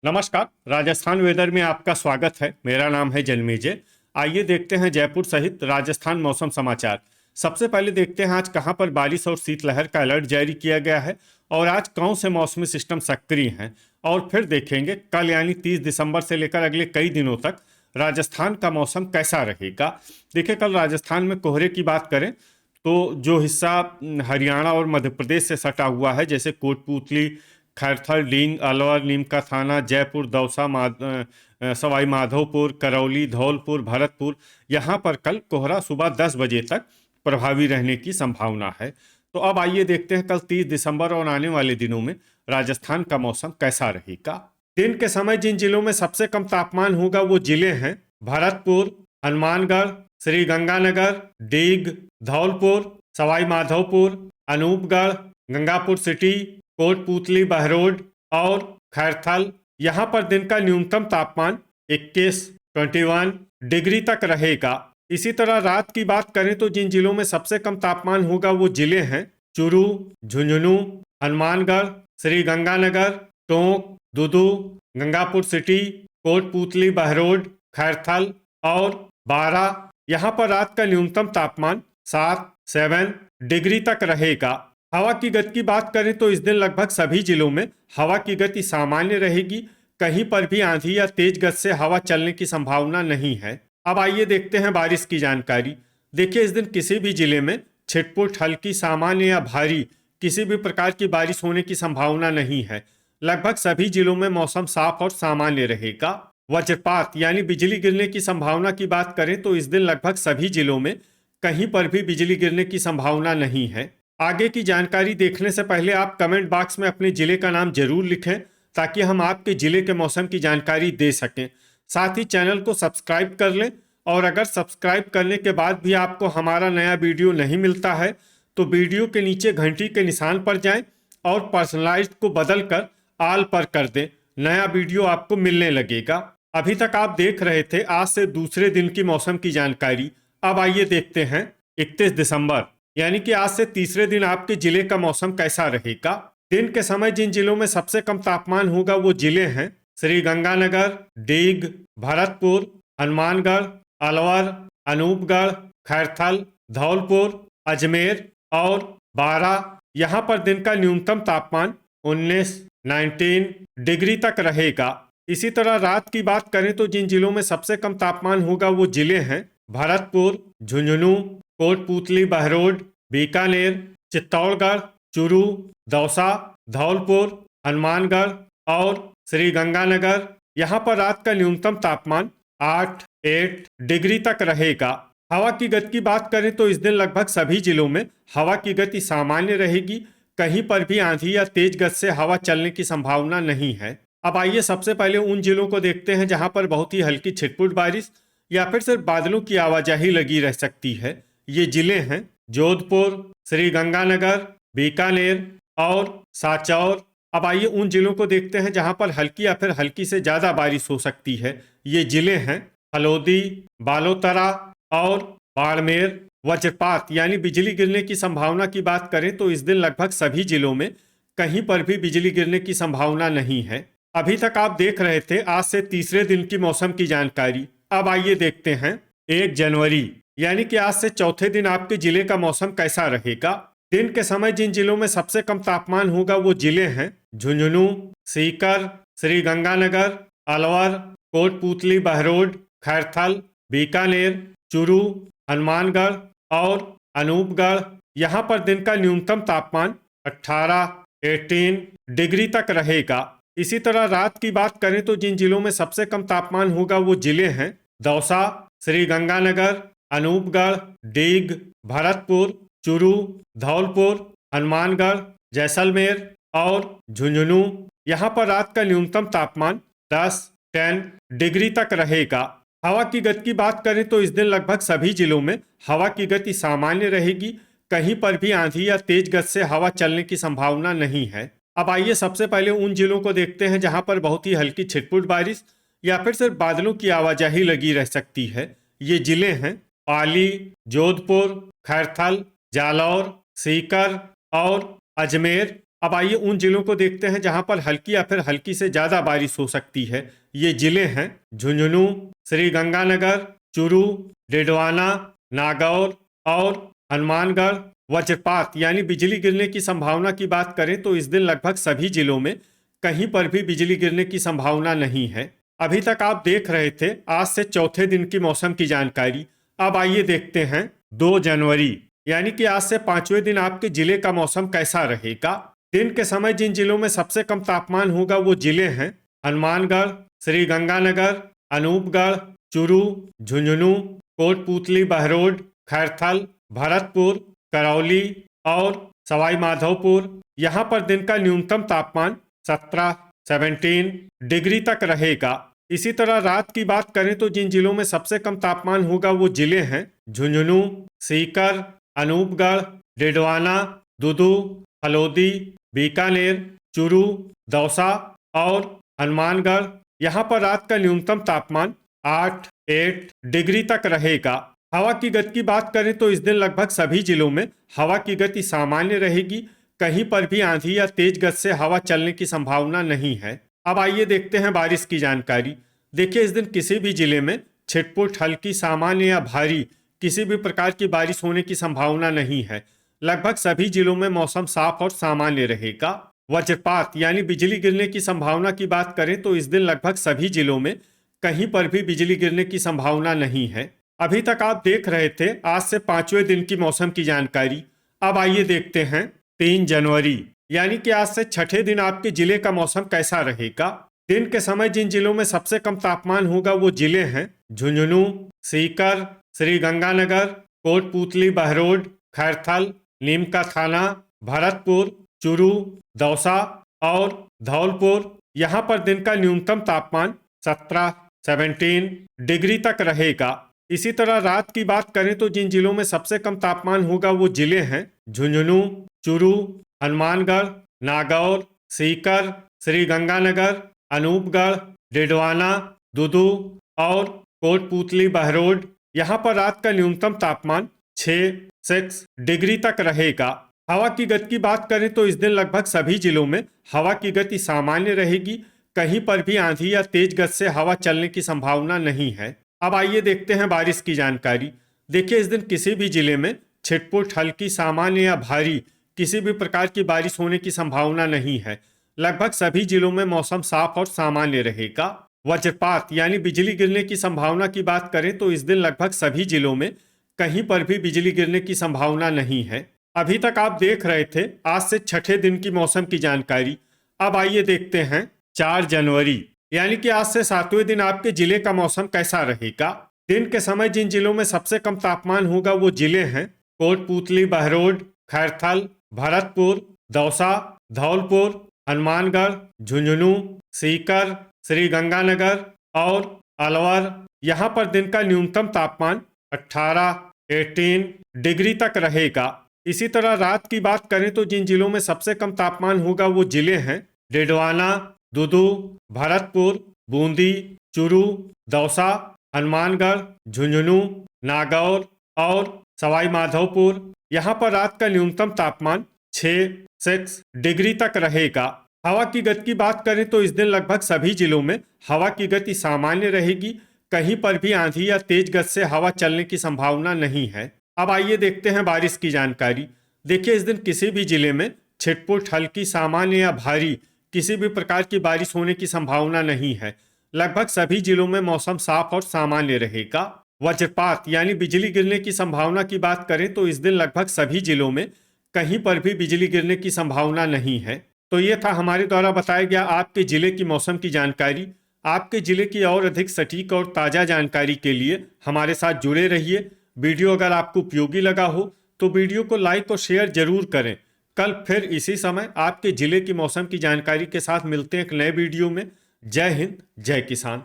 नमस्कार। राजस्थान वेदर में आपका स्वागत है। मेरा नाम है जन्मेजय। आइए देखते हैं जयपुर सहित राजस्थान मौसम समाचार। सबसे पहले देखते हैं आज कहां पर बारिश और शीतलहर का अलर्ट जारी किया गया है और आज कौन से मौसमी सिस्टम सक्रिय हैं। और फिर देखेंगे कल यानी 30 दिसंबर से लेकर अगले कई दिनों तक राजस्थान का मौसम कैसा रहेगा। देखिए, कल राजस्थान में कोहरे की बात करें तो जो हिस्सा हरियाणा और मध्य प्रदेश से सटा हुआ है, जैसे कोटपूतली, खैरथल, डींग, अलवर, नीम का थाना, जयपुर, दौसा, सवाई माधोपुर, करौली, धौलपुर, भरतपुर, यहाँ पर कल कोहरा सुबह 10 बजे तक प्रभावी रहने की संभावना है। तो अब आइए देखते हैं कल 30 दिसंबर और आने वाले दिनों में राजस्थान का मौसम कैसा रहेगा। दिन के समय जिन जिलों में सबसे कम तापमान होगा वो जिले हैं भरतपुर, हनुमानगढ़, श्री गंगानगर, डीग, धौलपुर, सवाई माधोपुर, अनूपगढ़, गंगापुर सिटी, कोटपूतली, बहरोड और खैरथल। यहाँ पर दिन का न्यूनतम तापमान 21 डिग्री तक रहेगा। इसी तरह रात की बात करें तो जिन जिलों में सबसे कम तापमान होगा वो जिले हैं चूरू, झुंझुनू, हनुमानगढ़, श्री गंगानगर, टोंक, दुदू, गंगापुर सिटी, कोटपूतली, बहरोड, खैरथल और बारा। यहाँ पर रात का न्यूनतम तापमान 7 डिग्री तक रहेगा। हवा की गति की बात करें तो इस दिन लगभग सभी जिलों में हवा की गति सामान्य रहेगी। कहीं पर भी आंधी या तेज गति से हवा चलने की संभावना नहीं है। अब आइए देखते हैं बारिश की जानकारी। देखिए, इस दिन किसी भी जिले में छिटपुट, हल्की, सामान्य या भारी किसी भी प्रकार की बारिश होने की संभावना नहीं है। लगभग सभी जिलों में मौसम साफ और सामान्य रहेगा। वज्रपात यानी बिजली गिरने की संभावना की बात करें तो इस दिन लगभग सभी जिलों में कहीं पर भी बिजली गिरने की संभावना नहीं है। आगे की जानकारी देखने से पहले आप कमेंट बॉक्स में अपने जिले का नाम जरूर लिखें ताकि हम आपके जिले के मौसम की जानकारी दे सकें। साथ ही चैनल को सब्सक्राइब कर लें और अगर सब्सक्राइब करने के बाद भी आपको हमारा नया वीडियो नहीं मिलता है तो वीडियो के नीचे घंटी के निशान पर जाएं और पर्सनलाइज्ड को बदल कर आल पर कर दें। नया वीडियो आपको मिलने लगेगा। अभी तक आप देख रहे थे आज से दूसरे दिन की मौसम की जानकारी। अब आइए देखते हैं 31 दिसंबर यानी कि आज से तीसरे दिन आपके जिले का मौसम कैसा रहेगा। दिन के समय जिन जिलों में सबसे कम तापमान होगा वो जिले हैं श्री गंगानगर, डीग, भरतपुर, हनुमानगढ़, अलवर, अनूपगढ़, खैरथल, धौलपुर, अजमेर और बारा। यहाँ पर दिन का न्यूनतम तापमान 19 डिग्री तक रहेगा। इसी तरह रात की बात करें तो जिन जिलों में सबसे कम तापमान होगा वो जिले हैं भरतपुर, झुंझुनू, कोटपूतली, बहरोड, बीकानेर, चित्तौड़गढ़, चूरू, दौसा, धौलपुर, हनुमानगढ़ और श्री गंगानगर। यहाँ पर रात का न्यूनतम तापमान 8 डिग्री तक रहेगा। हवा की गति की बात करें तो इस दिन लगभग सभी जिलों में हवा की गति सामान्य रहेगी। कहीं पर भी आंधी या तेज गति से हवा चलने की संभावना नहीं है। अब आइए सबसे पहले उन जिलों को देखते हैं जहां पर बहुत ही हल्की छिटपुट बारिश या फिर सिर्फ बादलों की आवाजाही लगी रह सकती है। ये जिले हैं जोधपुर, श्री गंगानगर, बीकानेर और साचौर। अब आइए उन जिलों को देखते हैं जहां पर हल्की या फिर हल्की से ज्यादा बारिश हो सकती है। ये जिले हैं हलोदी, बालोतरा और बाड़मेर। वज्रपात यानी बिजली गिरने की संभावना की बात करें तो इस दिन लगभग सभी जिलों में कहीं पर भी बिजली गिरने की संभावना नहीं है। अभी तक आप देख रहे थे आज से तीसरे दिन की मौसम की जानकारी। अब आइए देखते हैं 1 जनवरी यानी कि आज से चौथे दिन आपके जिले का मौसम कैसा रहेगा। दिन के समय जिन जिलों में सबसे कम तापमान होगा वो जिले हैं झुंझुनू, सीकर, श्री गंगानगर, अलवर, कोटपूतली, बहरोड, खैरथल, बीकानेर, चूरू, हनुमानगढ़ और अनूपगढ़। यहाँ पर दिन का न्यूनतम तापमान 18 डिग्री तक रहेगा। इसी तरह रात की बात करें तो जिन जिलों में सबसे कम तापमान होगा वो जिले हैं दौसा, श्री गंगानगर, अनूपगढ़, डीग, भरतपुर, चूरू, धौलपुर, हनुमानगढ़, जैसलमेर और झुंझुनू। यहाँ पर रात का न्यूनतम तापमान 10 डिग्री तक रहेगा। हवा की गति की बात करें तो इस दिन लगभग सभी जिलों में हवा की गति सामान्य रहेगी। कहीं पर भी आंधी या तेज गति से हवा चलने की संभावना नहीं है। अब आइए सबसे पहले उन जिलों को देखते हैं जहां पर बहुत ही हल्की छिटपुट बारिश या फिर सिर्फ बादलों की आवाजाही लगी रह सकती है। ये जिले हैं पाली, जोधपुर, खैरथल, जालौर, सीकर और अजमेर। अब आइए उन जिलों को देखते हैं जहां पर हल्की या फिर हल्की से ज्यादा बारिश हो सकती है। ये जिले हैं झुंझुनू, श्रीगंगानगर, चूरू, डिडवाना, नागौर और हनुमानगढ़। वज्रपात यानी बिजली गिरने की संभावना की बात करें तो इस दिन लगभग सभी जिलों में कहीं पर भी बिजली गिरने की संभावना नहीं है। अभी तक आप देख रहे थे आज से चौथे दिन की मौसम की जानकारी। अब आइए देखते हैं 2 जनवरी यानी कि आज से 5वें दिन आपके जिले का मौसम कैसा रहेगा। दिन के समय जिन जिलों में सबसे कम तापमान होगा वो जिले हैं हनुमानगढ़, श्रीगंगानगर, अनूपगढ़, चूरू, झुंझुनू, कोटपूतली, बहरोड, खैरथल, भरतपुर, करौली और सवाई माधोपुर। यहाँ पर दिन का न्यूनतम तापमान 17 डिग्री तक रहेगा। इसी तरह रात की बात करें तो जिन जिलों में सबसे कम तापमान होगा वो जिले हैं झुंझुनू, सीकर, अनूपगढ़, डिडवाना, दुदू, हलोदी, बीकानेर, चूरू, दौसा और हनुमानगढ़। यहाँ पर रात का न्यूनतम तापमान 8 डिग्री तक रहेगा। हवा की गति की बात करें तो इस दिन लगभग सभी जिलों में हवा की गति सामान्य रहेगी। कहीं पर भी आंधी या तेज गति से हवा चलने की संभावना नहीं है। अब आइए देखते हैं बारिश की जानकारी। देखिए इस दिन किसी भी जिले में छिटपुट, हल्की, सामान्य या भारी किसी भी प्रकार की बारिश होने की संभावना नहीं है। लगभग सभी जिलों में मौसम साफ और सामान्य रहेगा। वज्रपात यानी बिजली गिरने की संभावना की बात करें तो इस दिन लगभग सभी जिलों में कहीं पर भी बिजली गिरने की संभावना नहीं है। अभी तक आप देख रहे थे आज से 5वें दिन की मौसम की जानकारी। अब आइए देखते हैं 3 जनवरी यानी कि आज से छठे दिन आपके जिले का मौसम कैसा रहेगा। दिन के समय जिन जिलों में सबसे कम तापमान होगा वो जिले हैं झुंझुनू, सीकर, श्रीगंगानगर, कोटपूतली, बहरोड, खैरथल, नीमका थाना, भरतपुर, चूरू, दौसा और धौलपुर। यहाँ पर दिन का न्यूनतम तापमान 17 डिग्री तक रहेगा। इसी तरह रात की बात करें तो जिन जिलों में सबसे कम तापमान होगा वो जिले हैं झुंझुनू, चूरू, हनुमानगढ़, नागौर, सीकर, श्रीगंगानगर, अनूपगढ़, डिडवाना, दुदू और कोटपूतली, बहरोड। यहाँ पर रात का न्यूनतम तापमान 6 डिग्री तक रहेगा। हवा की गति की बात करें तो इस दिन लगभग सभी जिलों में हवा की गति सामान्य रहेगी। कहीं पर भी आंधी या तेज गति से हवा चलने की संभावना नहीं है। अब आइए देखते हैं बारिश की जानकारी। देखिए इस दिन किसी भी जिले में छिटपुट, हल्की, सामान्य या भारी किसी भी प्रकार की बारिश होने की संभावना नहीं है। लगभग सभी जिलों में मौसम साफ और सामान्य रहेगा। वज्रपात यानी बिजली गिरने की संभावना की बात करें तो इस दिन लगभग सभी जिलों में कहीं पर भी बिजली गिरने की संभावना नहीं है। अभी तक आप देख रहे थे आज से छठे दिन की मौसम की जानकारी। अब आइए देखते हैं 4 जनवरी यानी कि आज से 7वें दिन आपके जिले का मौसम कैसा रहेगा। दिन के समय जिन जिलों में सबसे कम तापमान होगा वो जिले हैं कोटपूतली, बहरोड, खैरथल, भरतपुर, दौसा, धौलपुर, हनुमानगढ़, झुंझुनू, सीकर, श्रीगंगानगर और अलवर। यहाँ पर दिन का न्यूनतम तापमान 18 डिग्री तक रहेगा। इसी तरह रात की बात करें तो जिन जिलों में सबसे कम तापमान होगा वो जिले हैं डिडवाना, दुदू, भरतपुर, बूंदी, चूरू, दौसा, हनुमानगढ़, झुंझुनू, नागौर और सवाई माधोपुर। यहाँ पर रात का न्यूनतम तापमान 6 डिग्री तक रहेगा। हवा की गति की बात करें तो इस दिन लगभग सभी जिलों में हवा की गति सामान्य रहेगी। कहीं पर भी आंधी या तेज गति से हवा चलने की संभावना नहीं है। अब आइए देखते हैं बारिश की जानकारी। देखिए इस दिन किसी भी जिले में छिटपुट, हल्की, सामान्य या भारी किसी भी प्रकार की बारिश होने की संभावना नहीं है। लगभग सभी जिलों में मौसम साफ और सामान्य रहेगा। वज्रपात यानी बिजली गिरने की संभावना की बात करें तो इस दिन लगभग सभी जिलों में कहीं पर भी बिजली गिरने की संभावना नहीं है। तो ये था हमारे द्वारा बताया गया आपके जिले की मौसम की जानकारी। आपके जिले की और अधिक सटीक और ताज़ा जानकारी के लिए हमारे साथ जुड़े रहिए। वीडियो अगर आपको उपयोगी लगा हो तो वीडियो को लाइक और शेयर जरूर करें। कल फिर इसी समय आपके जिले की मौसम की जानकारी के साथ मिलते हैं एक नए वीडियो में। जय हिंद, जय किसान।